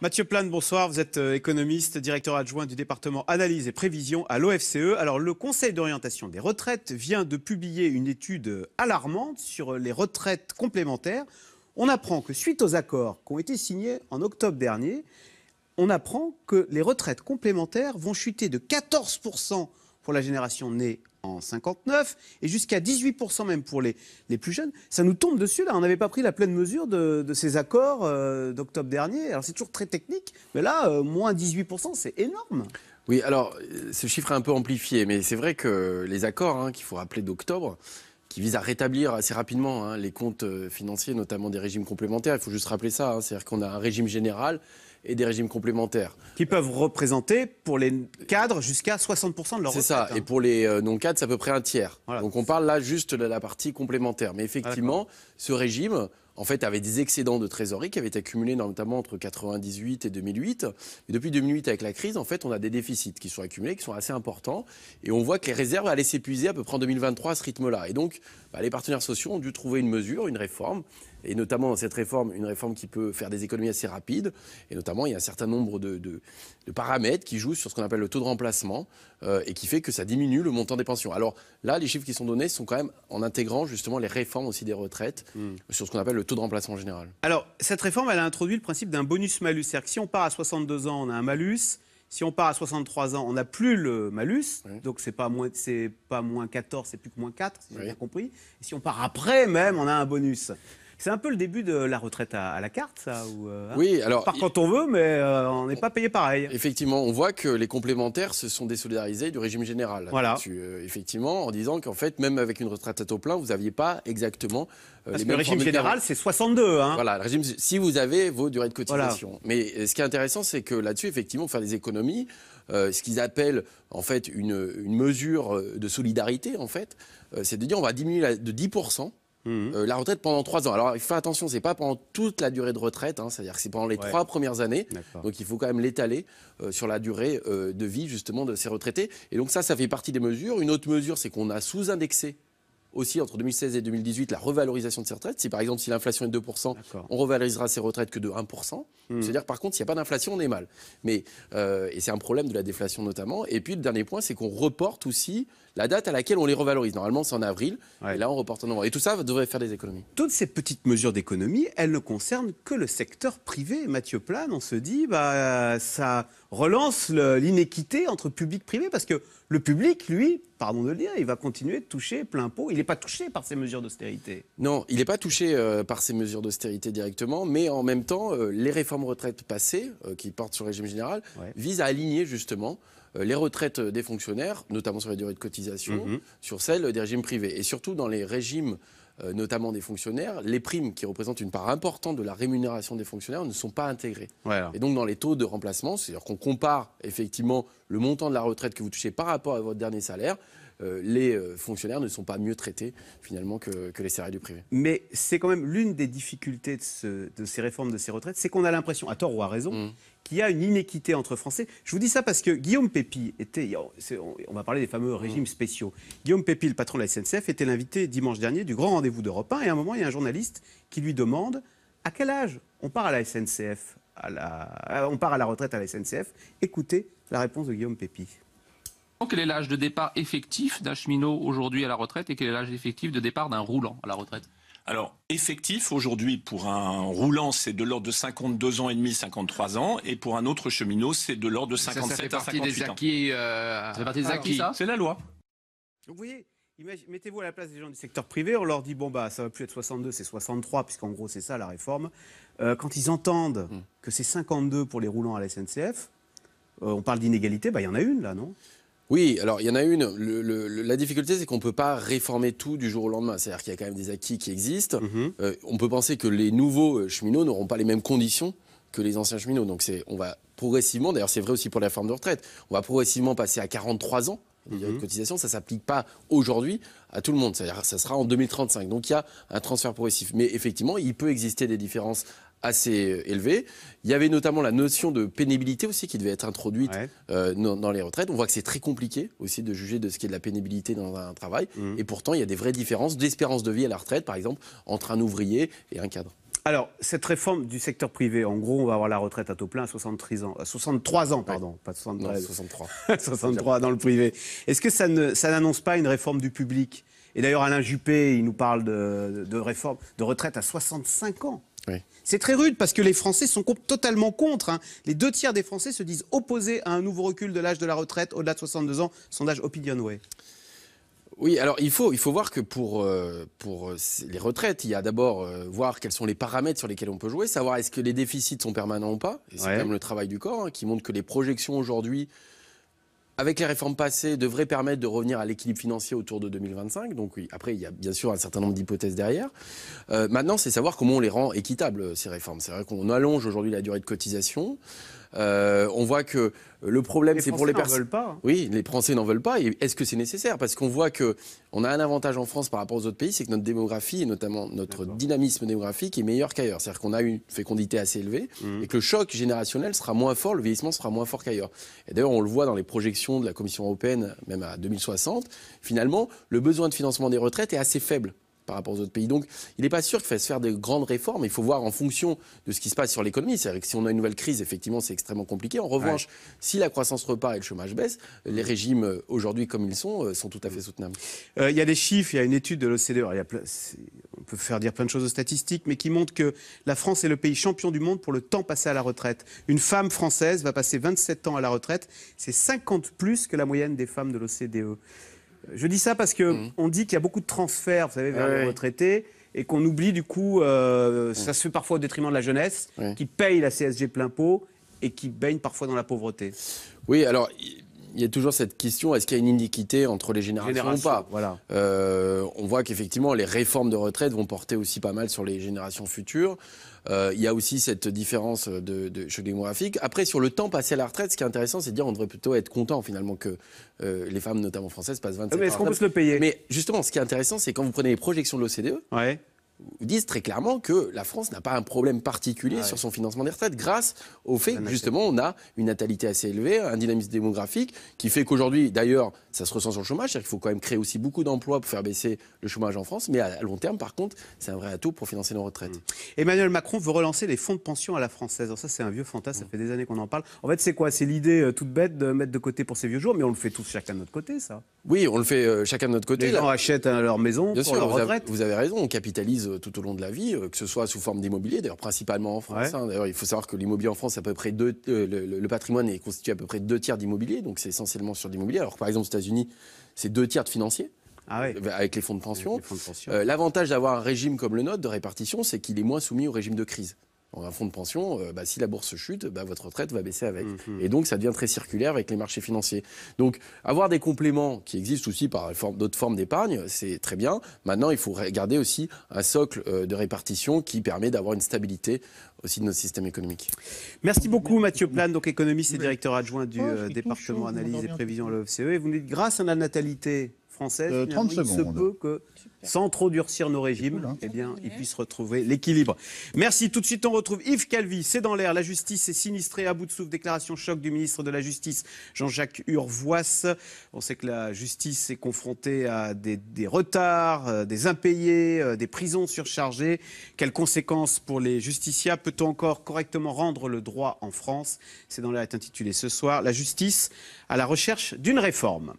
Mathieu Plane, bonsoir. Vous êtes économiste, directeur adjoint du département analyse et prévision à l'OFCE. Alors, le Conseil d'orientation des retraites vient de publier une étude alarmante sur les retraites complémentaires. On apprend que suite aux accords qui ont été signés en octobre dernier, on apprend que les retraites complémentaires vont chuter de 14% pour la génération née en 59 et jusqu'à 18% même pour les plus jeunes. Ça nous tombe dessus là, on n'avait pas pris la pleine mesure de ces accords d'octobre dernier. Alors c'est toujours très technique, mais là, moins 18%, c'est énorme. Oui, alors ce chiffre est un peu amplifié, mais c'est vrai que les accords qu'il faut rappeler d'octobre, qui visent à rétablir assez rapidement les comptes financiers, notamment des régimes complémentaires, il faut juste rappeler ça, c'est-à-dire qu'on a un régime général et des régimes complémentaires. Qui peuvent représenter pour les cadres jusqu'à 60% de leur retraite. C'est ça, et pour les non-cadres, c'est à peu près un tiers. Voilà. Donc on parle là juste de la partie complémentaire. Mais effectivement, ce régime, en fait, avait des excédents de trésorerie qui avaient été accumulés notamment entre 1998 et 2008. Et depuis 2008, avec la crise, en fait, on a des déficits qui sont accumulés, qui sont assez importants. Et on voit que les réserves allaient s'épuiser à peu près en 2023 à ce rythme-là. Et donc, les partenaires sociaux ont dû trouver une mesure, une réforme. Et notamment dans cette réforme, une réforme qui peut faire des économies assez rapides. Et notamment, il y a un certain nombre de paramètres qui jouent sur ce qu'on appelle le taux de remplacement et qui fait que ça diminue le montant des pensions. Alors là, les chiffres qui sont donnés sont quand même en intégrant justement les réformes aussi des retraites sur ce qu'on appelle le taux de remplacement général. Alors, cette réforme, elle a introduit le principe d'un bonus-malus. C'est-à-dire que si on part à 62 ans, on a un malus. Si on part à 63 ans, on n'a plus le malus. Oui. Donc, c'est pas moins 14, c'est plus que moins 4, si j'ai bien compris. Et si on part après même, on a un bonus. C'est un peu le début de la retraite à la carte, ça Oui, alors... On part quand on veut, mais on n'est pas payé pareil. Effectivement, on voit que les complémentaires se sont désolidarisés du régime général. Voilà. Effectivement, en disant qu'en fait, même avec une retraite à taux plein, vous n'aviez pas exactement Parce que le régime général, c'est 62. Voilà, le régime, si vous avez vos durées de cotisation. Voilà. Mais ce qui est intéressant, c'est que là-dessus, effectivement, faire des économies, ce qu'ils appellent en fait une mesure de solidarité, en fait, c'est de dire on va diminuer de 10%. La retraite pendant 3 ans. Alors, il faut faire attention, c'est pas pendant toute la durée de retraite, c'est-à-dire que c'est pendant les 3 premières années. Donc, il faut quand même l'étaler sur la durée de vie, justement, de ces retraités. Et donc, ça fait partie des mesures. Une autre mesure, c'est qu'on a sous-indexé aussi entre 2016 et 2018 la revalorisation de ces retraites. Si par exemple, si l'inflation est de 2%, on revalorisera ces retraites que de 1%. C'est-à-dire par contre, s'il n'y a pas d'inflation, on est mal. Mais, et c'est un problème de la déflation notamment. Et puis le dernier point, c'est qu'on reporte aussi la date à laquelle on les revalorise. Normalement, c'est en avril. Et là, on reporte en novembre. Et tout ça devrait faire des économies. Toutes ces petites mesures d'économie, elles ne concernent que le secteur privé. Mathieu Plane, on se dit, ça relance l'inéquité entre public et privé. Parce que le public, lui, pardon de le dire, il va continuer de toucher plein pot. Il n'est pas touché par ces mesures d'austérité. Non, il n'est pas touché par ces mesures d'austérité directement. Mais en même temps, les réformes retraites passées, qui portent sur le régime général, visent à aligner justement les retraites des fonctionnaires, notamment sur les durées de cotisation, sur celles des régimes privés. Et surtout dans les régimes, notamment des fonctionnaires, les primes qui représentent une part importante de la rémunération des fonctionnaires ne sont pas intégrées. Voilà. Et donc dans les taux de remplacement, c'est-à-dire qu'on compare effectivement le montant de la retraite que vous touchez par rapport à votre dernier salaire, les fonctionnaires ne sont pas mieux traités finalement que les salariés du privé. Mais c'est quand même l'une des difficultés de ces réformes de ces retraites, c'est qu'on a l'impression, à tort ou à raison, qu'il y a une inéquité entre Français. Je vous dis ça parce que Guillaume Pépy on va parler des fameux régimes spéciaux. Guillaume Pépy, le patron de la SNCF, était l'invité dimanche dernier du grand rendez-vous d'Europe 1. Et à un moment, il y a un journaliste qui lui demande à quel âge on part à la SNCF, on part à la retraite à la SNCF. Écoutez la réponse de Guillaume Pépy. Quel est l'âge de départ effectif d'un cheminot aujourd'hui à la retraite et quel est l'âge effectif de départ d'un roulant à la retraite? Alors, effectif, aujourd'hui, pour un roulant, c'est de l'ordre de 52 ans et demi, 53 ans. Et pour un autre cheminot, c'est de l'ordre de 57 à 58 ans. Ça fait partie des acquis, ça? C'est la loi. Donc, vous voyez, mettez-vous à la place des gens du secteur privé. On leur dit, ça va plus être 62, c'est 63, puisqu'en gros, c'est ça, la réforme. Quand ils entendent que c'est 52 pour les roulants à la SNCF, on parle d'inégalité, il y en a une, là, non? Oui, alors il y en a une. La difficulté, c'est qu'on ne peut pas réformer tout du jour au lendemain. C'est-à-dire qu'il y a quand même des acquis qui existent. On peut penser que les nouveaux cheminots n'auront pas les mêmes conditions que les anciens cheminots. Donc on va progressivement, d'ailleurs c'est vrai aussi pour la réforme de retraite, on va progressivement passer à 43 ans. De cotisation, ça ne s'applique pas aujourd'hui à tout le monde. C'est-à-dire ça sera en 2035. Donc il y a un transfert progressif. Mais effectivement, il peut exister des différences assez élevées. Il y avait notamment la notion de pénibilité aussi qui devait être introduite dans les retraites. On voit que c'est très compliqué aussi de juger de ce qui est de la pénibilité dans un travail. Et pourtant, il y a des vraies différences d'espérance de vie à la retraite, par exemple, entre un ouvrier et un cadre. Alors, cette réforme du secteur privé, en gros, on va avoir la retraite à taux plein à 63 ans, pardon, pas 73. Non, 63. 63 dans le privé. Est-ce que ça n'annonce pas une réforme du public? Et d'ailleurs, Alain Juppé, il nous parle de réforme de retraite à 65 ans. Oui. C'est très rude parce que les Français sont totalement contre. Hein. Les 2 tiers des Français se disent opposés à un nouveau recul de l'âge de la retraite au-delà de 62 ans. Sondage Opinionway. Oui, alors il faut voir que pour les retraites, il y a d'abord voir quels sont les paramètres sur lesquels on peut jouer, savoir est-ce que les déficits sont permanents ou pas. Et c'est quand même le travail du corps qui montre que les projections aujourd'hui, avec les réformes passées, devraient permettre de revenir à l'équilibre financier autour de 2025. Donc oui, après, il y a bien sûr un certain nombre d'hypothèses derrière. Maintenant, c'est savoir comment on les rend équitables, ces réformes. C'est vrai qu'on allonge aujourd'hui la durée de cotisation. On voit que le problème, c'est pour les personnes. Les Français n'en veulent pas. Hein. Oui, les Français n'en veulent pas. Et est-ce que c'est nécessaire? Parce qu'on voit que on a un avantage en France par rapport aux autres pays, c'est que notre démographie et notamment notre dynamisme démographique est meilleur qu'ailleurs. C'est-à-dire qu'on a une fécondité assez élevée et que le choc générationnel sera moins fort, le vieillissement sera moins fort qu'ailleurs. Et d'ailleurs, on le voit dans les projections de la Commission européenne, même à 2060. Finalement, le besoin de financement des retraites est assez faible par rapport aux autres pays. Donc, il n'est pas sûr qu'il faille se faire de grandes réformes. Il faut voir en fonction de ce qui se passe sur l'économie. C'est-à-dire que si on a une nouvelle crise, effectivement, c'est extrêmement compliqué. En revanche, si la croissance repart et le chômage baisse, les régimes, aujourd'hui comme ils sont tout à fait soutenables. Il y a des chiffres, il y a une étude de l'OCDE. On peut faire dire plein de choses aux statistiques, mais qui montre que la France est le pays champion du monde pour le temps passé à la retraite. Une femme française va passer 27 ans à la retraite. C'est 50 plus que la moyenne des femmes de l'OCDE. Je dis ça parce qu'on dit qu'il y a beaucoup de transferts, vous savez, vers les retraités, et qu'on oublie du coup, ça se fait parfois au détriment de la jeunesse, qui paye la CSG plein pot et qui baigne parfois dans la pauvreté. Oui, alors il y a toujours cette question, est-ce qu'il y a une iniquité entre les générations ou pas? Voilà. On voit qu'effectivement, les réformes de retraite vont porter aussi pas mal sur les générations futures. Il y a aussi cette différence de choc démographique. Après, sur le temps passé à la retraite, ce qui est intéressant, c'est de dire qu'on devrait plutôt être content finalement que les femmes, notamment françaises, passent 27 ans. Mais est-ce qu'on peut se le payer? Mais justement, ce qui est intéressant, c'est quand vous prenez les projections de l'OCDE, vous disent très clairement que la France n'a pas un problème particulier sur son financement des retraites grâce au fait que justement on a une natalité assez élevée, un dynamisme démographique qui fait qu'aujourd'hui, d'ailleurs, ça se ressent sur le chômage, c'est-à-dire qu'il faut quand même créer aussi beaucoup d'emplois pour faire baisser le chômage en France, mais à long terme, par contre, c'est un vrai atout pour financer nos retraites. Emmanuel Macron veut relancer les fonds de pension à la française. Alors ça, c'est un vieux fantasme, ça fait des années qu'on en parle. En fait, c'est quoi? C'est l'idée toute bête de mettre de côté pour ces vieux jours, mais on le fait tous chacun de notre côté, ça. Oui, on le fait chacun de notre côté. Les gens achètent leur maison pour leur retraite. Vous avez raison, on capitalise tout au long de la vie, que ce soit sous forme d'immobilier, d'ailleurs principalement en France. D'ailleurs, il faut savoir que l'immobilier en France, à peu près le patrimoine est constitué à peu près de 2 tiers d'immobilier, donc c'est essentiellement sur l'immobilier. Alors par exemple aux États-Unis, c'est 2 tiers de financier. Avec les fonds de pension. L'avantage d'avoir un régime comme le nôtre de répartition, c'est qu'il est moins soumis au régime de crise. Dans un fonds de pension, si la bourse chute, votre retraite va baisser avec. Et donc, ça devient très circulaire avec les marchés financiers. Donc, avoir des compléments qui existent aussi par d'autres formes d'épargne, c'est très bien. Maintenant, il faut regarder aussi un socle de répartition qui permet d'avoir une stabilité aussi de notre système économique. Merci beaucoup, Mathieu Plane, donc économiste et directeur adjoint du département analyse et prévision à l'OFCE. Et vous nous dites, grâce à la natalité française, 30 il se peut que, sans trop durcir nos régimes, eh bien, ils puissent retrouver l'équilibre. Merci. Tout de suite, on retrouve Yves Calvi. C'est dans l'air. La justice est sinistrée à bout de souffle. Déclaration choc du ministre de la Justice, Jean-Jacques Urvoas. On sait que la justice est confrontée à des retards, des impayés, des prisons surchargées. Quelles conséquences pour les justiciables? Peut-on encore correctement rendre le droit en France? C'est dans l'air est intitulé ce soir. La justice à la recherche d'une réforme.